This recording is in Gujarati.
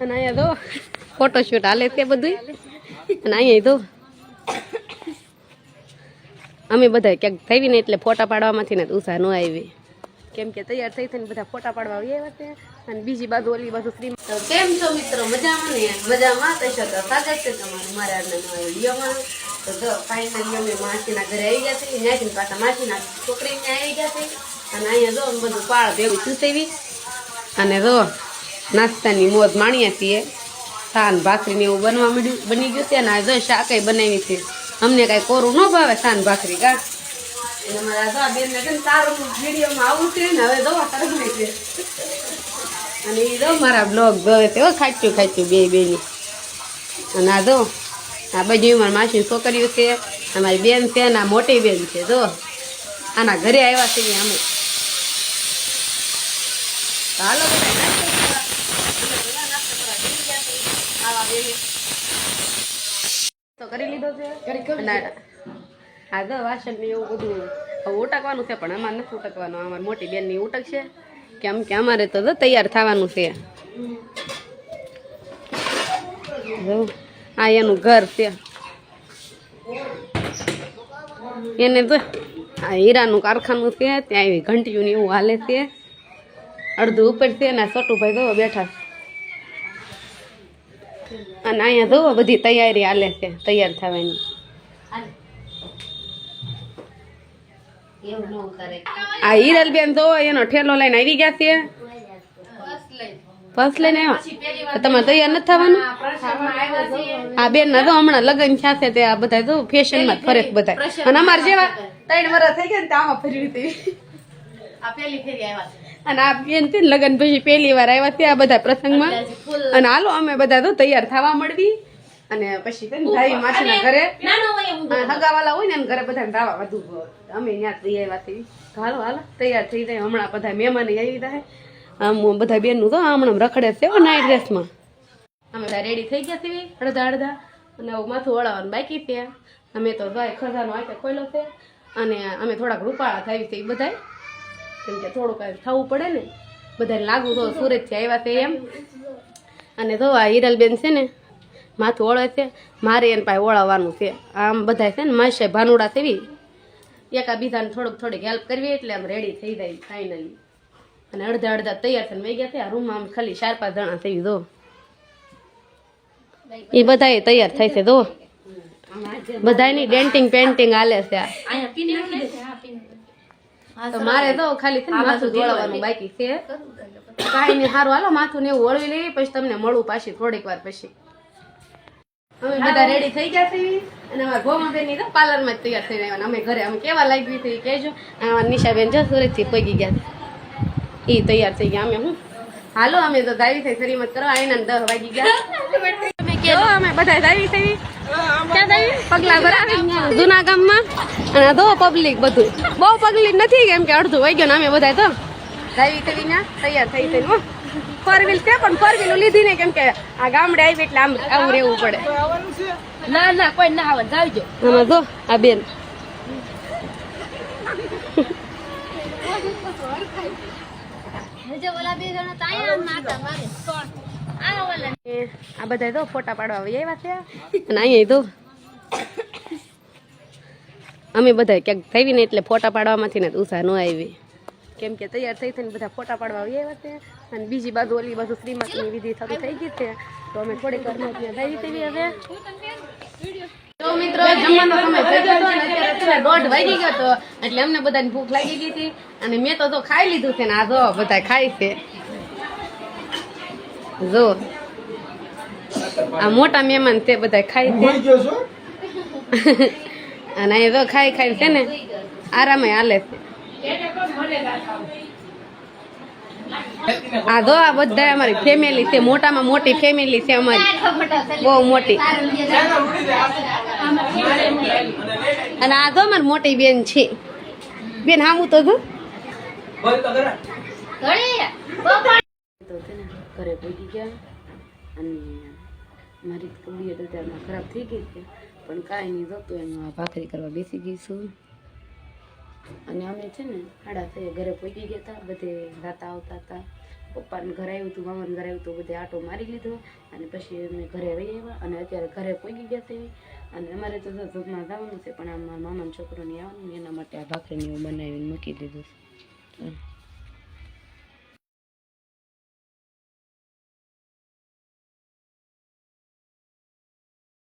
અને અહીંયા તો ફોટોશૂટ હાલે તે બધું. અને અહીંયા તો અમે બધા ક્યાંક થઈ ને એટલે ફોટા પાડવામાંથી ને ઉષા ન આવી, કેમ કે તૈયાર થઈ થઈને બધા ફોટા પાડવા આવ્યા હતા. અને બીજી બાજુ ઓલી બાજુ શ્રી. કેમ છો મિત્રો? મજામાં ને? મજામાં તો છો તો સ્વાગત છે તમારું મારા આજના વિડીયોમાં. તો જો ફાઇનલી અમે માસીના ઘરે આવી ગયા છે, ત્યાંથી પાછા માસીના છોકરી ત્યાં આવી ગયા છે. અને અહીંયા જો બધું પાળ ભેગું ચૂસેવી અને જો નાસ્તાની મોજ માણીએ છીએ. સાન ભાખરી ને એવું બની ગયું છે. અને આ જો શાકઈ બનાવી છે. અમને કાંઈ કોરું ન ભાવે સાન ભાખરી કા. અને મારા જો બેન ને તારું વિડીયોમાં આવું છે ને હવે દવા કરવી છે. અને એ જો મારા બ્લોગ જોવે છે ખાચ્યું ખાચ્યું બે બેની. અને આ જો આ બધી મારી માસીની છોકરીઓ છે, અમારી બેન છે ને આ મોટી બેન છે. જો આના ઘરે આવ્યા છે અમે. હાલો તો કરી લીધો છે. હા જો વાસણ ને એવું બધું ઉટકવાનું છે, પણ અમારે નથી ઉટકવાનું. અમારી મોટી બેન ની ઉટક છે, કેમ કે અમારે તો તૈયાર થવાનું છે. આ એનું ઘર છે, એને તો આ હીરાનું કારખાનું છે. ત્યાં એવી ઘંટીયું ને એવું હાલે છે. અડધું ઉપર છે ને છોટુભાઈ જોવો બેઠા. અને અહીંયા જોવો બધી તૈયારી હાલે છે તૈયાર થવાની. આ હિરલ બેન જોવો એનો ઠેલો લઈને આવી ગયા છે. બસ લઈને આવ્યા. તમારે તૈયાર નથી થવાનું? આ બેન ના તો હમણાં લગ્ન થયા તે આ બધા તો ફેશન માં ફરે બધા. અને અમારે જેવા 3 વર્ષ થઈ ગયા ને આમાં ફેરવી હતી. અને આ બેન છે લગ્ન પછી પહેલી વાર આવ્યા છે આ બધા પ્રસંગમાં. અને હાલો અમે બધા તો તૈયાર થવા મળવી. અને પછી છે ને ભાઈ માસીના ઘરે હગાવાલા હોય ને ઘરે બધા રાવા વધુ અમે ત્યાં તૈયાર થઈ. હાલો હાલો તૈયાર થઈ જાય. હમણાં બધા મહેમાન આવી જાય. આમ બધા બેનનું તો હમણાં રખડે છે નાઇટ ડ્રેસમાં. અમે બધા રેડી થઈ ગયા છીએ અડધા અડધા. અને માથું વળાવવાનું બાકી છે. અમે તો ભાઈ ખજાનો આંખે ખોલ્યો છે. અને અમે થોડાક રૂપાળા થઈ છે બધા, કેમ કે થોડુંક થવું પડે ને બધાને લાગુ તો સુરતથી આવ્યા છે એમ. અને તો આ હિરલબેન છે ને માથું ઓળે છે, મારે એને પાસે ઓળાવવાનું છે. આમ બધા છે ને માસે ભાનુડા થવી એકાબીજાને થોડીક હેલ્પ કરવી એટલે આમ રેડી થઈ જાય ફાઇનલી. અને અડધા અડધા તૈયાર થઈને વહી ગયા છે. આ રૂમમાં આમ ખાલી 4-5 જણા થઈ દો એ બધા તૈયાર થાય છે. દો બધાની ડેન્ટિંગ પેન્ટિંગ હાલે છે. તો મારે તો ખાલી માથું ઓળવાનું બાકી છે. કાંઈ નહીં, સારું હાલો માથું ને એવું ઓળવી લેવી પછી તમને મળું પાછી થોડીક વાર પછી. અમે બધા રેડી થઈ ગયા છીએ. અને અમારા ગોમાબેન ની તો પાર્લરમાં જ તૈયાર થઈ રહ્યા. અમે ઘરે અમે કેવા લાગી હતી કહેજો. અમારા નિશાબેન જો સુરતથી પહોંચી ગયા એ તૈયાર થઈ ગયા. અમે હું હાલો અમે તો દાવી થઈ શરીમત કરવા આવીને 10 વાગી ગયા. અમે બધા દાવી થઈ પગલા ભરાવી જૂના ગામમાં. અને દો પબ્લિક બધું બહુ પબ્લિક નથી, કેમ કે અડધું વહી ગયો ને અમે બધા તો દાવી થઈ તૈયાર થઈ થઈને. 4 વ્હીલ છે પણ 4 વ્હીલ લીધી ને, કેમ કે આ ગામડે આવી એટલે આમ આવું રહેવું પડે. ના ના કોઈ ના આવે જાવજો. આમાં જો આ બેન આ બધા તો ફોટા પાડવા આવ્યા છે. અને અહીંયા તો અમે બધા ક્યાંક થઈ ને એટલે ફોટા પાડવામાંથી ને ઉષા ન આવી, કેમ કે તૈયાર થઈ થઈને બધા ફોટા પાડવા આવ્યા છે. અને બીજી બાજુ ઓલી બાજુ શ્રીમતની વિધિ થતી થઈ ગઈ છે. તો અમે થોડીક વારમાં ત્યાં જઈ તેવી હવે. તો મિત્રો જમવાનો સમય થઈ ગયો હતો અને અત્યારે 1:30 વાગી ગયો હતો એટલે અમને બધાની ભૂખ લાગી ગઈ હતી. અને મેં તો ખાઈ લીધું છે ને આ જો બધા ખાય છે. જો આ મોટા મહેમાન તે બધા ખાય છે. અને એ તો ખાઈ ખાઈ છે ને આરામે હાલે છે. આ જો આ બધા અમારી ફેમિલી છે, મોટામાં મોટી ફેમિલી છે અમારી, બહુ મોટી. અને આ જો અમારી મોટી બેન છે. બેન હામું તો ઘરે પહોંચી ગયા. અને મારી તબિયત અત્યારમાં ખરાબ થઈ ગઈ છે, પણ કાંઈ નહીં જતું એમાં ભાખરી કરવા બેસી ગઈ છું. અને અમે છે ને 6:30 ઘરે પહોંચી ગયા હતા. બધે રાતા આવતા હતા પપ્પાને ઘરે આવ્યું હતું, મામાને ઘરે આવ્યું હતું, બધે આટો મારી લીધો અને પછી અમે ઘરે વહી આવ્યા અને અત્યારે ઘરે પહોંચી ગયા છે. અને અમારે તો ધૂપમાં જવાનું છે પણ આમાં મામાનો છોકરો નહીં આવવાનું, એના માટે આ ભાખરીને એવું બનાવીને મૂકી દીધું છે.